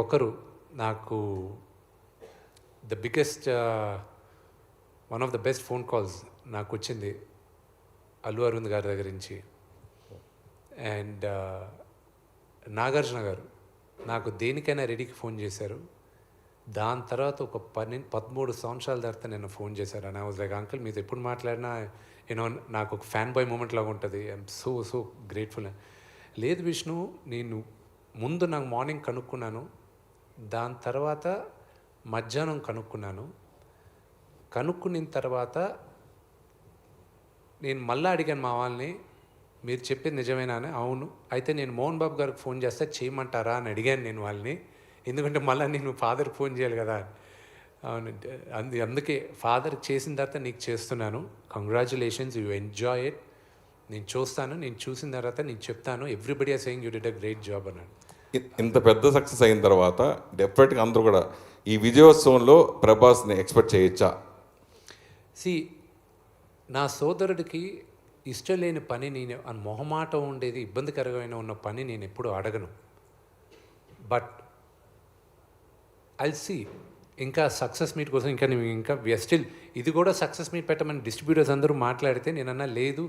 ఒకరు నాకు the biggest one of the best phone calls నాకు వచ్చింది అల్లు అరవింద్ గారి దగ్గర నుంచి. అండ్ నాగార్జున గారు నాకు దేనికైనా రెడీకి ఫోన్ చేశారు. దాని తర్వాత ఒక 13 సంవత్సరాల తర్వాత నేను ఫోన్ చేశారు. And I was like, uncle మీతో ఎప్పుడు మాట్లాడినా యూనో నాకు ఒక ఫ్యాన్ బాయ్ మూమెంట్ లాగా ఉంటుంది. I'm so grateful. లేదు విష్ణు, నేను ముందు నాకు మార్నింగ్ కనుక్కున్నాను, దాని తర్వాత మధ్యాహ్నం కనుక్కున్నాను. కనుక్కున్న తర్వాత నేను మళ్ళీ అడిగాను మా వాళ్ళని, మీరు చెప్పేది నిజమేనా అని. అవును, అయితే నేను మోహన్ బాబు గారికి ఫోన్ చేస్తే చేయమంటారా అని అడిగాను నేను వాళ్ళని. ఎందుకంటే మళ్ళీ నేను ఫాదర్కి ఫోన్ చేయాలి కదా. అవునంటే అందుకే ఫాదర్కి చేసిన తర్వాత నీకు చేస్తున్నాను. Congratulations, you enjoy it. నేను చూస్తాను, నేను చూసిన తర్వాత నేను చెప్తాను. Everybody are saying you did a great job అన్నాడు. ఇంత పెద్ద సక్సెస్ అయిన తర్వాత డెఫినెట్గా అందరూ కూడా ఈ విజయోత్సవంలో ప్రభాస్ని ఎక్స్పెక్ట్ చేయొచ్చా? నా సోదరుడికి ఇష్టం లేని పని, నేను మొహమాటం ఉండేది, ఇబ్బందికరమైన ఉన్న పని నేను ఎప్పుడు అడగను. బట్ ఐల్ సీ ఇంకా సక్సెస్ మీట్ కోసం ఇంకా స్టిల్ ఇది కూడా సక్సెస్ మీట్ పెట్టమని డిస్ట్రిబ్యూటర్స్ అందరూ మాట్లాడితే నేనన్నా లేదు,